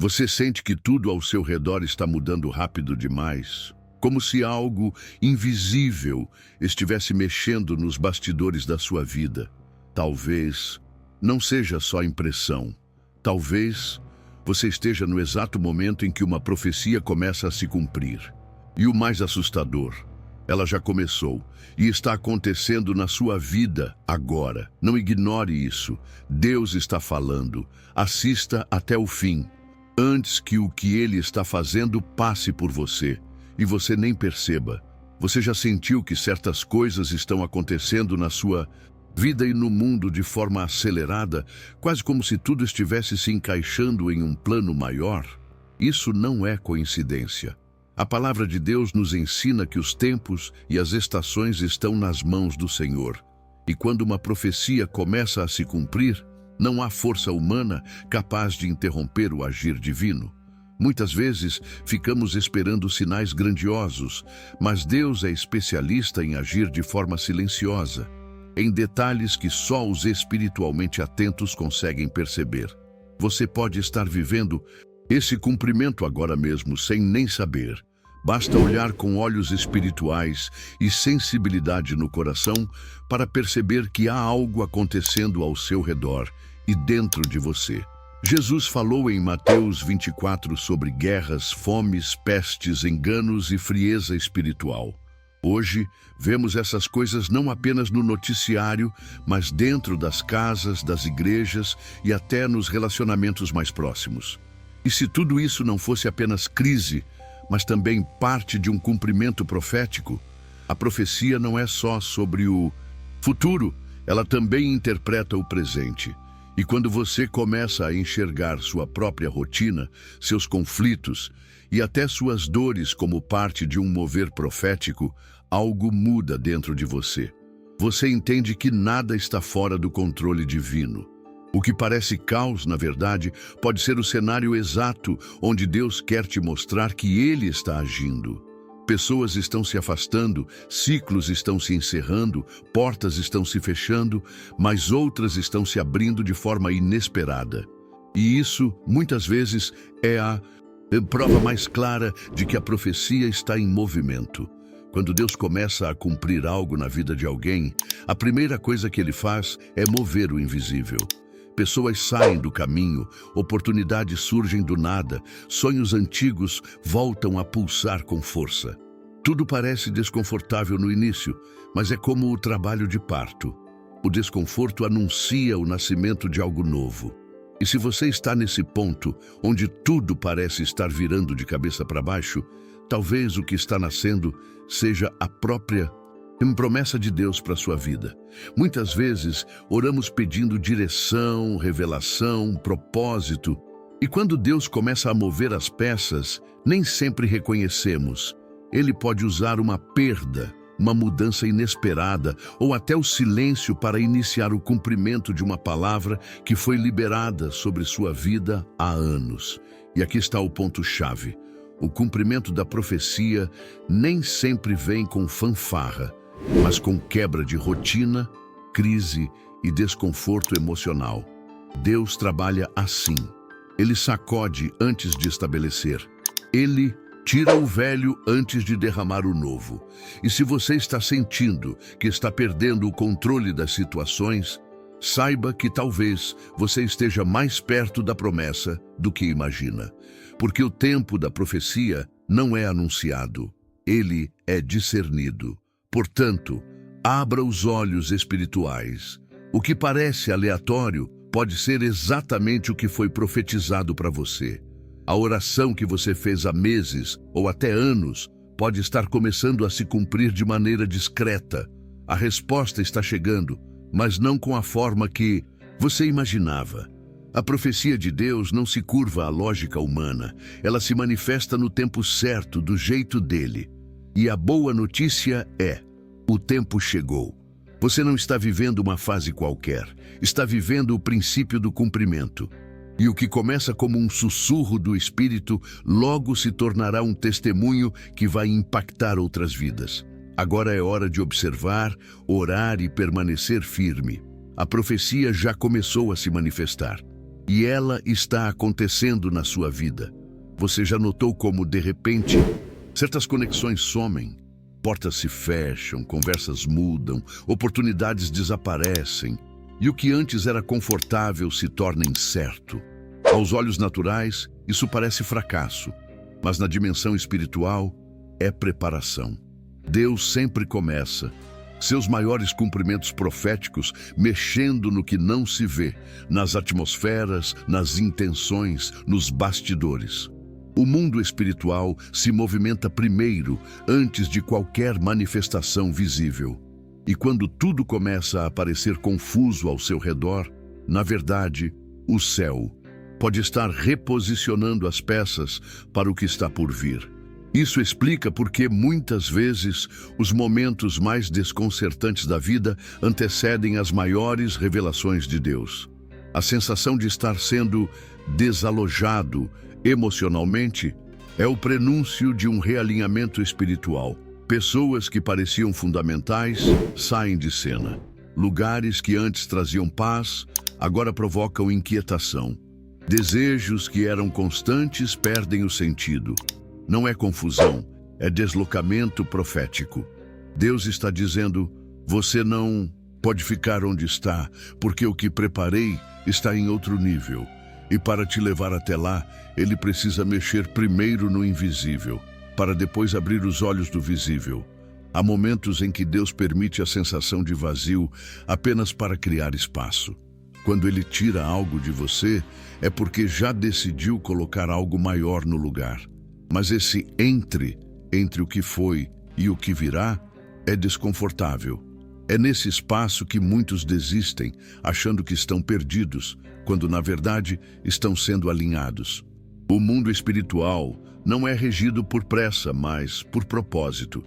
Você sente que tudo ao seu redor está mudando rápido demais, como se algo invisível estivesse mexendo nos bastidores da sua vida. Talvez não seja só impressão. Talvez você esteja no exato momento em que uma profecia começa a se cumprir. E o mais assustador, ela já começou e está acontecendo na sua vida agora. Não ignore isso. Deus está falando. Assista até o fim, antes que o que Ele está fazendo passe por você e você nem perceba. Você já sentiu que certas coisas estão acontecendo na sua vida e no mundo de forma acelerada, quase como se tudo estivesse se encaixando em um plano maior? Isso não é coincidência. A palavra de Deus nos ensina que os tempos e as estações estão nas mãos do Senhor. E quando uma profecia começa a se cumprir, não há força humana capaz de interromper o agir divino. Muitas vezes ficamos esperando sinais grandiosos, mas Deus é especialista em agir de forma silenciosa, em detalhes que só os espiritualmente atentos conseguem perceber. Você pode estar vivendo esse cumprimento agora mesmo sem nem saber. Basta olhar com olhos espirituais e sensibilidade no coração para perceber que há algo acontecendo ao seu redor e dentro de você. Jesus falou em Mateus 24 sobre guerras, fomes, pestes, enganos e frieza espiritual. Hoje, vemos essas coisas não apenas no noticiário, mas dentro das casas, das igrejas e até nos relacionamentos mais próximos. E se tudo isso não fosse apenas crise, mas também parte de um cumprimento profético, a profecia não é só sobre o futuro, ela também interpreta o presente. E quando você começa a enxergar sua própria rotina, seus conflitos e até suas dores como parte de um mover profético, algo muda dentro de você. Você entende que nada está fora do controle divino. O que parece caos, na verdade, pode ser o cenário exato onde Deus quer te mostrar que Ele está agindo. Pessoas estão se afastando, ciclos estão se encerrando, portas estão se fechando, mas outras estão se abrindo de forma inesperada. E isso, muitas vezes, é a prova mais clara de que a profecia está em movimento. Quando Deus começa a cumprir algo na vida de alguém, a primeira coisa que Ele faz é mover o invisível. Pessoas saem do caminho, oportunidades surgem do nada, sonhos antigos voltam a pulsar com força. Tudo parece desconfortável no início, mas é como o trabalho de parto. O desconforto anuncia o nascimento de algo novo. E se você está nesse ponto, onde tudo parece estar virando de cabeça para baixo, talvez o que está nascendo seja a própria promessa de Deus para a sua vida. Muitas vezes, oramos pedindo direção, revelação, propósito. E quando Deus começa a mover as peças, nem sempre reconhecemos. Ele pode usar uma perda, uma mudança inesperada, ou até o silêncio para iniciar o cumprimento de uma palavra que foi liberada sobre sua vida há anos. E aqui está o ponto-chave. O cumprimento da profecia nem sempre vem com fanfarra, mas com quebra de rotina, crise e desconforto emocional. Deus trabalha assim. Ele sacode antes de estabelecer. Ele tira o velho antes de derramar o novo. E se você está sentindo que está perdendo o controle das situações, saiba que talvez você esteja mais perto da promessa do que imagina. Porque o tempo da profecia não é anunciado, ele é discernido. Portanto, abra os olhos espirituais. O que parece aleatório pode ser exatamente o que foi profetizado para você. A oração que você fez há meses ou até anos pode estar começando a se cumprir de maneira discreta. A resposta está chegando, mas não com a forma que você imaginava. A profecia de Deus não se curva à lógica humana. Ela se manifesta no tempo certo, do jeito dele. E a boa notícia é: o tempo chegou. Você não está vivendo uma fase qualquer, está vivendo o princípio do cumprimento. E o que começa como um sussurro do Espírito, logo se tornará um testemunho que vai impactar outras vidas. Agora é hora de observar, orar e permanecer firme. A profecia já começou a se manifestar. E ela está acontecendo na sua vida. Você já notou como, de repente, certas conexões somem? Portas se fecham, conversas mudam, oportunidades desaparecem, e o que antes era confortável se torna incerto. Aos olhos naturais, isso parece fracasso, mas na dimensão espiritual, é preparação. Deus sempre começa seus maiores cumprimentos proféticos mexendo no que não se vê, nas atmosferas, nas intenções, nos bastidores. O mundo espiritual se movimenta primeiro, antes de qualquer manifestação visível. E quando tudo começa a parecer confuso ao seu redor, na verdade, o céu pode estar reposicionando as peças para o que está por vir. Isso explica por que, muitas vezes, os momentos mais desconcertantes da vida antecedem as maiores revelações de Deus. A sensação de estar sendo desalojado emocionalmente é o prenúncio de um realinhamento espiritual. Pessoas que pareciam fundamentais saem de cena. Lugares que antes traziam paz, agora provocam inquietação. Desejos que eram constantes perdem o sentido. Não é confusão, é deslocamento profético. Deus está dizendo: você não pode ficar onde está, porque o que preparei está em outro nível. E para te levar até lá, Ele precisa mexer primeiro no invisível, para depois abrir os olhos do visível. Há momentos em que Deus permite a sensação de vazio apenas para criar espaço. Quando Ele tira algo de você, é porque já decidiu colocar algo maior no lugar. Mas esse entre o que foi e o que virá, é desconfortável. É nesse espaço que muitos desistem, achando que estão perdidos, quando na verdade estão sendo alinhados. O mundo espiritual não é regido por pressa, mas por propósito.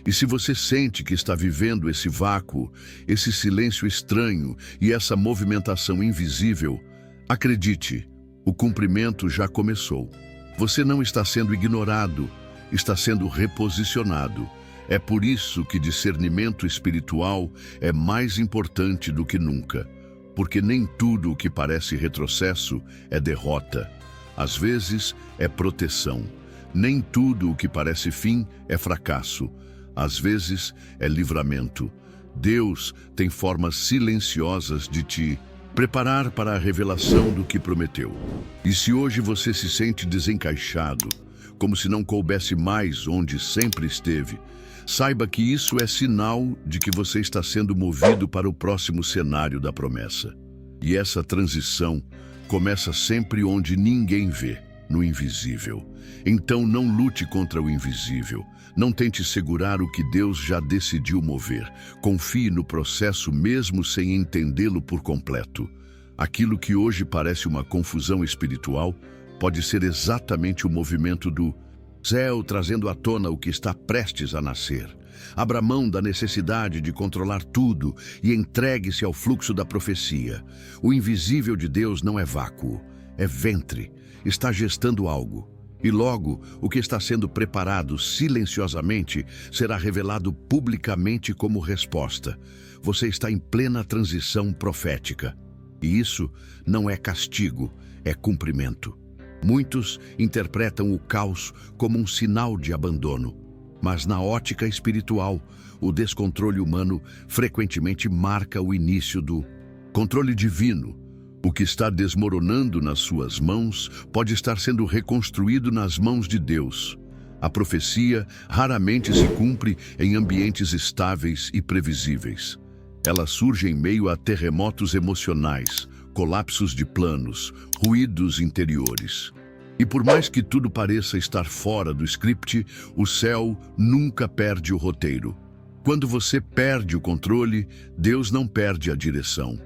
E se você sente que está vivendo esse vácuo, esse silêncio estranho e essa movimentação invisível, acredite, o cumprimento já começou. Você não está sendo ignorado, está sendo reposicionado. É por isso que discernimento espiritual é mais importante do que nunca. Porque nem tudo o que parece retrocesso é derrota. Às vezes é proteção. Nem tudo o que parece fim é fracasso. Às vezes é livramento. Deus tem formas silenciosas de te preparar para a revelação do que prometeu. E se hoje você se sente desencaixado, como se não coubesse mais onde sempre esteve, saiba que isso é sinal de que você está sendo movido para o próximo cenário da promessa. E essa transição começa sempre onde ninguém vê, no invisível. Então não lute contra o invisível. Não tente segurar o que Deus já decidiu mover. Confie no processo mesmo sem entendê-lo por completo. Aquilo que hoje parece uma confusão espiritual pode ser exatamente o movimento do céu trazendo à tona o que está prestes a nascer. Abra mão da necessidade de controlar tudo e entregue-se ao fluxo da profecia. O invisível de Deus não é vácuo, é ventre. Está gestando algo. E logo, o que está sendo preparado silenciosamente será revelado publicamente como resposta. Você está em plena transição profética. E isso não é castigo, é cumprimento. Muitos interpretam o caos como um sinal de abandono. Mas na ótica espiritual, o descontrole humano frequentemente marca o início do controle divino. O que está desmoronando nas suas mãos pode estar sendo reconstruído nas mãos de Deus. A profecia raramente se cumpre em ambientes estáveis e previsíveis. Ela surge em meio a terremotos emocionais, colapsos de planos, ruídos interiores. E por mais que tudo pareça estar fora do script, o céu nunca perde o roteiro. Quando você perde o controle, Deus não perde a direção.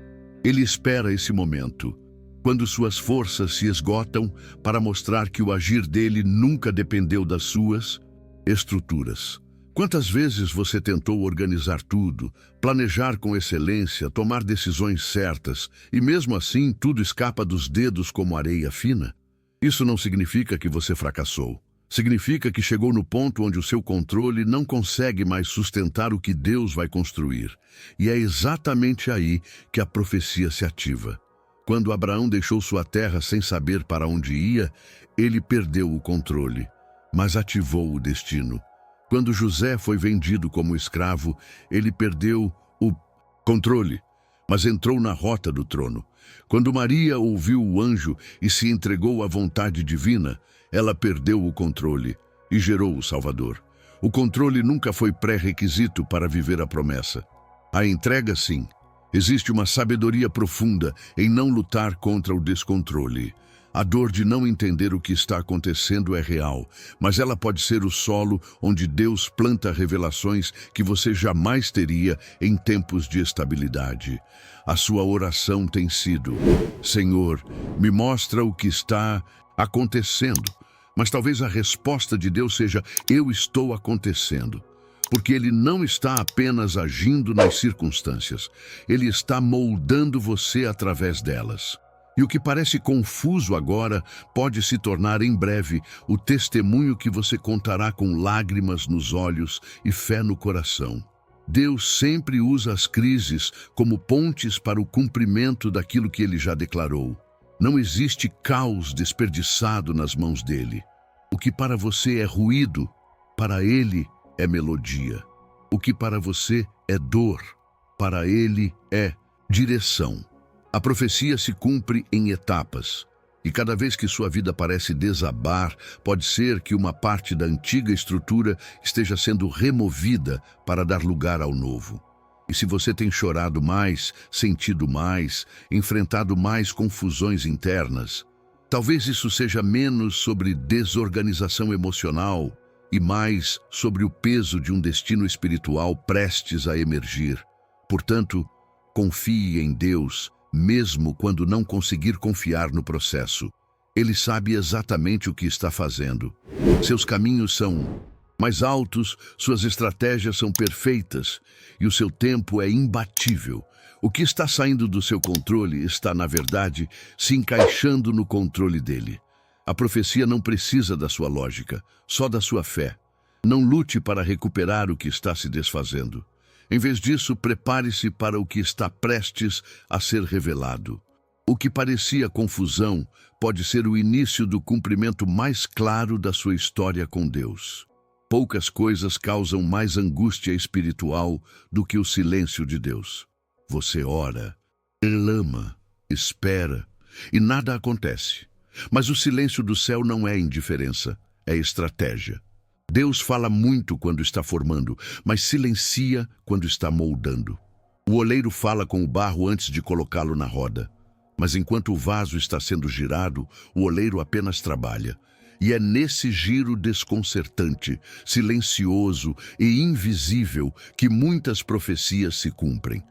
Ele espera esse momento, quando suas forças se esgotam, para mostrar que o agir dele nunca dependeu das suas estruturas. Quantas vezes você tentou organizar tudo, planejar com excelência, tomar decisões certas, e mesmo assim tudo escapa dos dedos como areia fina? Isso não significa que você fracassou. Significa que chegou no ponto onde o seu controle não consegue mais sustentar o que Deus vai construir. E é exatamente aí que a profecia se ativa. Quando Abraão deixou sua terra sem saber para onde ia, ele perdeu o controle, mas ativou o destino. Quando José foi vendido como escravo, ele perdeu o controle, mas entrou na rota do trono. Quando Maria ouviu o anjo e se entregou à vontade divina, ela perdeu o controle e gerou o Salvador. O controle nunca foi pré-requisito para viver a promessa. A entrega, sim. Existe uma sabedoria profunda em não lutar contra o descontrole. A dor de não entender o que está acontecendo é real, mas ela pode ser o solo onde Deus planta revelações que você jamais teria em tempos de estabilidade. A sua oração tem sido: Senhor, me mostra o que está acontecendo. Mas talvez a resposta de Deus seja: eu estou acontecendo. Porque Ele não está apenas agindo nas circunstâncias, Ele está moldando você através delas. E o que parece confuso agora pode se tornar em breve o testemunho que você contará com lágrimas nos olhos e fé no coração. Deus sempre usa as crises como pontes para o cumprimento daquilo que Ele já declarou. Não existe caos desperdiçado nas mãos dele. O que para você é ruído, para Ele é melodia. O que para você é dor, para Ele é direção. A profecia se cumpre em etapas, e cada vez que sua vida parece desabar, pode ser que uma parte da antiga estrutura esteja sendo removida para dar lugar ao novo. E se você tem chorado mais, sentido mais, enfrentado mais confusões internas, talvez isso seja menos sobre desorganização emocional e mais sobre o peso de um destino espiritual prestes a emergir. Portanto, confie em Deus, mesmo quando não conseguir confiar no processo. Ele sabe exatamente o que está fazendo. Seus caminhos são mais altos, suas estratégias são perfeitas e o seu tempo é imbatível. O que está saindo do seu controle está, na verdade, se encaixando no controle dele. A profecia não precisa da sua lógica, só da sua fé. Não lute para recuperar o que está se desfazendo. Em vez disso, prepare-se para o que está prestes a ser revelado. O que parecia confusão pode ser o início do cumprimento mais claro da sua história com Deus. Poucas coisas causam mais angústia espiritual do que o silêncio de Deus. Você ora, clama, espera e nada acontece. Mas o silêncio do céu não é indiferença, é estratégia. Deus fala muito quando está formando, mas silencia quando está moldando. O oleiro fala com o barro antes de colocá-lo na roda. Mas enquanto o vaso está sendo girado, o oleiro apenas trabalha. E é nesse giro desconcertante, silencioso e invisível que muitas profecias se cumprem.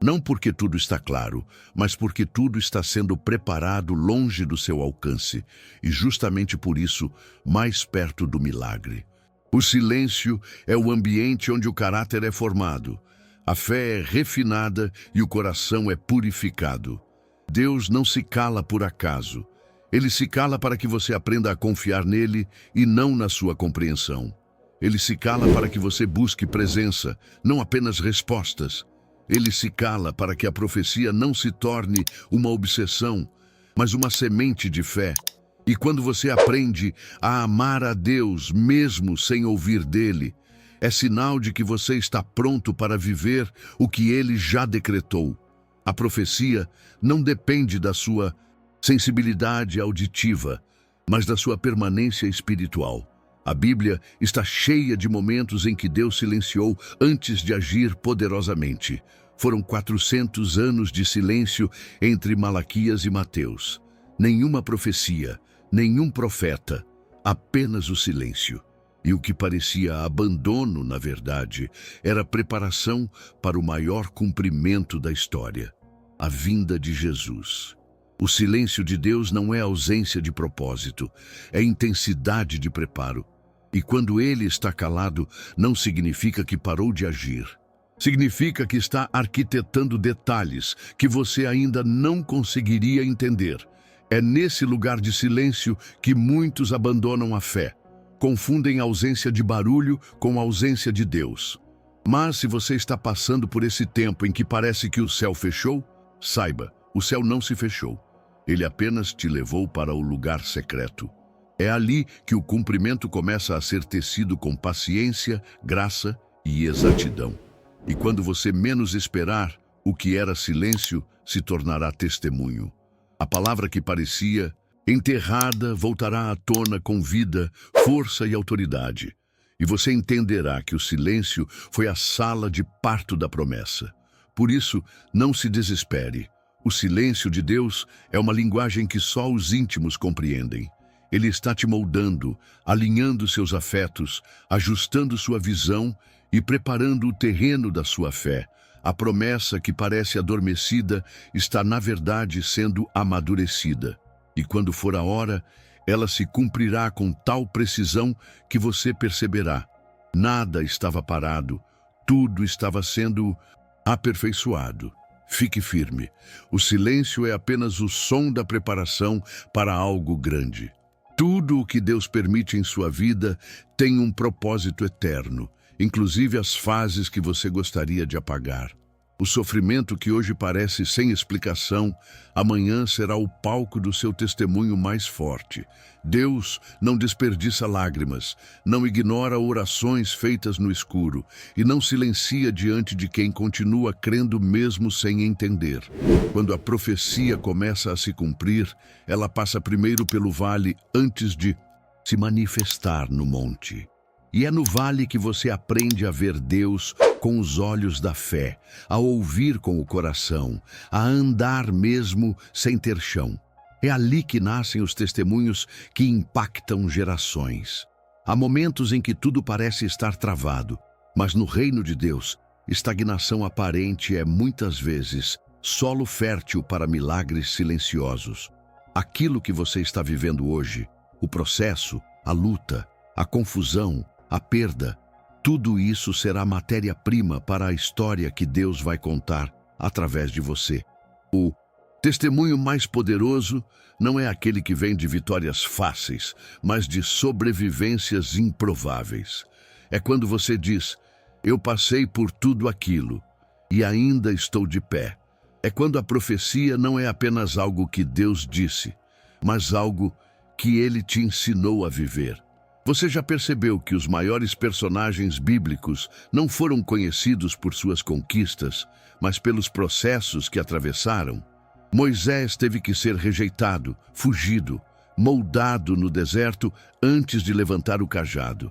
Não porque tudo está claro, mas porque tudo está sendo preparado longe do seu alcance, e justamente por isso, mais perto do milagre. O silêncio é o ambiente onde o caráter é formado, a fé é refinada e o coração é purificado. Deus não se cala por acaso. Ele se cala para que você aprenda a confiar nele e não na sua compreensão. Ele se cala para que você busque presença, não apenas respostas. Ele se cala para que a profecia não se torne uma obsessão, mas uma semente de fé. E quando você aprende a amar a Deus mesmo sem ouvir dele, é sinal de que você está pronto para viver o que ele já decretou. A profecia não depende da sua sensibilidade auditiva, mas da sua permanência espiritual. A Bíblia está cheia de momentos em que Deus silenciou antes de agir poderosamente. Foram 400 anos de silêncio entre Malaquias e Mateus. Nenhuma profecia, nenhum profeta, apenas o silêncio. E o que parecia abandono, na verdade, era preparação para o maior cumprimento da história, a vinda de Jesus. O silêncio de Deus não é ausência de propósito, é intensidade de preparo. E quando ele está calado, não significa que parou de agir. Significa que está arquitetando detalhes que você ainda não conseguiria entender. É nesse lugar de silêncio que muitos abandonam a fé. Confundem a ausência de barulho com a ausência de Deus. Mas se você está passando por esse tempo em que parece que o céu fechou, saiba, o céu não se fechou. Ele apenas te levou para o lugar secreto. É ali que o cumprimento começa a ser tecido com paciência, graça e exatidão. E quando você menos esperar, o que era silêncio se tornará testemunho. A palavra que parecia enterrada voltará à tona com vida, força e autoridade. E você entenderá que o silêncio foi a sala de parto da promessa. Por isso, não se desespere. O silêncio de Deus é uma linguagem que só os íntimos compreendem. Ele está te moldando, alinhando seus afetos, ajustando sua visão e preparando o terreno da sua fé. A promessa que parece adormecida está, na verdade, sendo amadurecida. E quando for a hora, ela se cumprirá com tal precisão que você perceberá. Nada estava parado, tudo estava sendo aperfeiçoado. Fique firme. O silêncio é apenas o som da preparação para algo grande. Tudo o que Deus permite em sua vida tem um propósito eterno, inclusive as fases que você gostaria de apagar. O sofrimento que hoje parece sem explicação, amanhã será o palco do seu testemunho mais forte. Deus não desperdiça lágrimas, não ignora orações feitas no escuro e não silencia diante de quem continua crendo mesmo sem entender. Quando a profecia começa a se cumprir, ela passa primeiro pelo vale antes de se manifestar no monte. E é no vale que você aprende a ver Deus com os olhos da fé, a ouvir com o coração, a andar mesmo sem ter chão. É ali que nascem os testemunhos que impactam gerações. Há momentos em que tudo parece estar travado, mas no reino de Deus, estagnação aparente é muitas vezes solo fértil para milagres silenciosos. Aquilo que você está vivendo hoje, o processo, a luta, a confusão, a perda, tudo isso será matéria-prima para a história que Deus vai contar através de você. O testemunho mais poderoso não é aquele que vem de vitórias fáceis, mas de sobrevivências improváveis. É quando você diz, eu passei por tudo aquilo e ainda estou de pé. É quando a profecia não é apenas algo que Deus disse, mas algo que Ele te ensinou a viver. Você já percebeu que os maiores personagens bíblicos não foram conhecidos por suas conquistas, mas pelos processos que atravessaram? Moisés teve que ser rejeitado, fugido, moldado no deserto antes de levantar o cajado.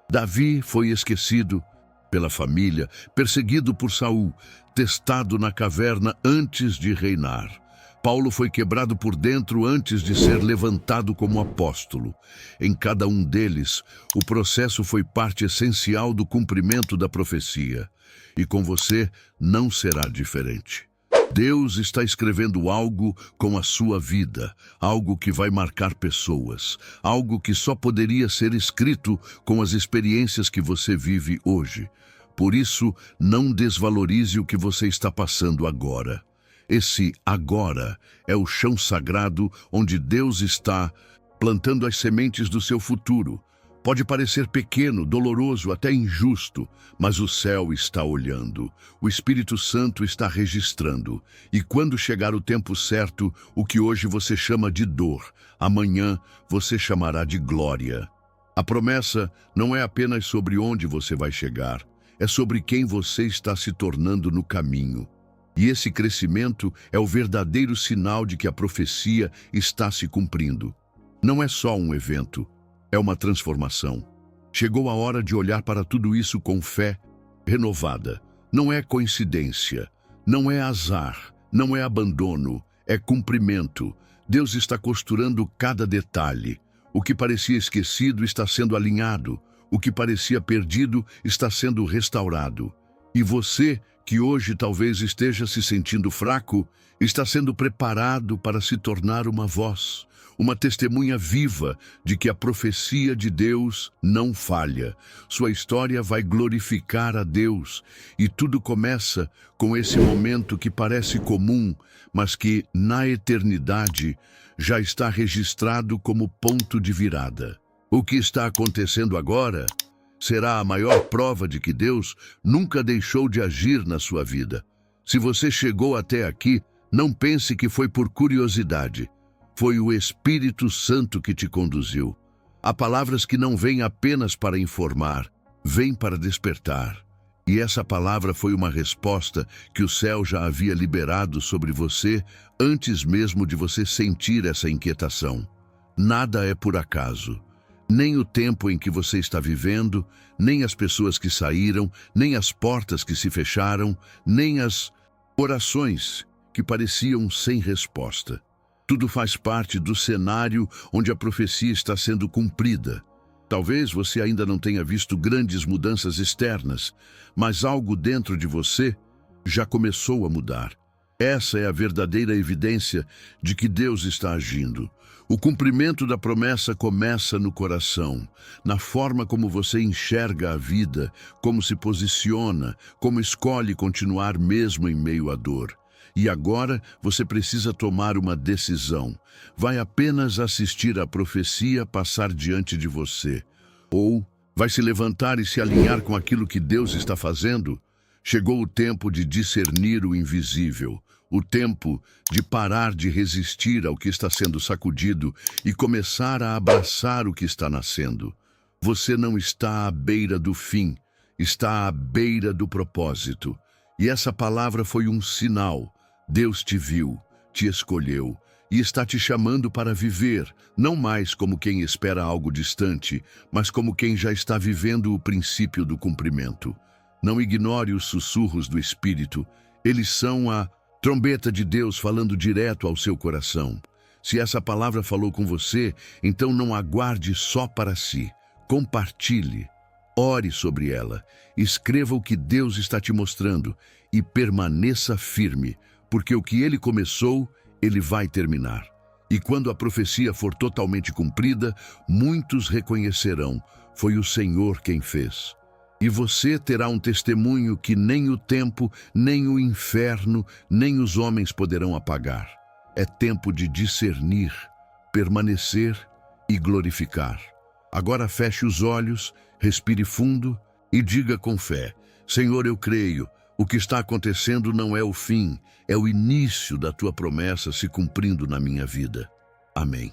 Davi foi esquecido pela família, perseguido por Saul, testado na caverna antes de reinar. Paulo foi quebrado por dentro antes de ser levantado como apóstolo. Em cada um deles, o processo foi parte essencial do cumprimento da profecia. E com você não será diferente. Deus está escrevendo algo com a sua vida, algo que vai marcar pessoas, algo que só poderia ser escrito com as experiências que você vive hoje. Por isso, não desvalorize o que você está passando agora. Esse agora é o chão sagrado onde Deus está plantando as sementes do seu futuro. Pode parecer pequeno, doloroso, até injusto, mas o céu está olhando. O Espírito Santo está registrando. E quando chegar o tempo certo, o que hoje você chama de dor, amanhã você chamará de glória. A promessa não é apenas sobre onde você vai chegar, é sobre quem você está se tornando no caminho. E esse crescimento é o verdadeiro sinal de que a profecia está se cumprindo. Não é só um evento, é uma transformação. Chegou a hora de olhar para tudo isso com fé renovada. Não é coincidência, não é azar, não é abandono, é cumprimento. Deus está costurando cada detalhe. O que parecia esquecido está sendo alinhado. O que parecia perdido está sendo restaurado. E você, que hoje talvez esteja se sentindo fraco, está sendo preparado para se tornar uma voz, uma testemunha viva de que a profecia de Deus não falha. Sua história vai glorificar a Deus e tudo começa com esse momento que parece comum, mas que, na eternidade, já está registrado como ponto de virada. O que está acontecendo agora será a maior prova de que Deus nunca deixou de agir na sua vida. Se você chegou até aqui, não pense que foi por curiosidade. Foi o Espírito Santo que te conduziu. Há palavras que não vêm apenas para informar, vêm para despertar. E essa palavra foi uma resposta que o céu já havia liberado sobre você antes mesmo de você sentir essa inquietação. Nada é por acaso. Nem o tempo em que você está vivendo, nem as pessoas que saíram, nem as portas que se fecharam, nem as orações que pareciam sem resposta. Tudo faz parte do cenário onde a profecia está sendo cumprida. Talvez você ainda não tenha visto grandes mudanças externas, mas algo dentro de você já começou a mudar. Essa é a verdadeira evidência de que Deus está agindo. O cumprimento da promessa começa no coração, na forma como você enxerga a vida, como se posiciona, como escolhe continuar mesmo em meio à dor. E agora você precisa tomar uma decisão. Vai apenas assistir a profecia passar diante de você? Ou vai se levantar e se alinhar com aquilo que Deus está fazendo? Chegou o tempo de discernir o invisível. O tempo de parar de resistir ao que está sendo sacudido e começar a abraçar o que está nascendo. Você não está à beira do fim, está à beira do propósito. E essa palavra foi um sinal. Deus te viu, te escolheu e está te chamando para viver, não mais como quem espera algo distante, mas como quem já está vivendo o princípio do cumprimento. Não ignore os sussurros do Espírito, eles são a trombeta de Deus falando direto ao seu coração. Se essa palavra falou com você, então não aguarde só para si. Compartilhe, ore sobre ela, escreva o que Deus está te mostrando e permaneça firme, porque o que Ele começou, Ele vai terminar. E quando a profecia for totalmente cumprida, muitos reconhecerão, foi o Senhor quem fez. E você terá um testemunho que nem o tempo, nem o inferno, nem os homens poderão apagar. É tempo de discernir, permanecer e glorificar. Agora feche os olhos, respire fundo e diga com fé: Senhor, eu creio, o que está acontecendo não é o fim, é o início da tua promessa se cumprindo na minha vida. Amém.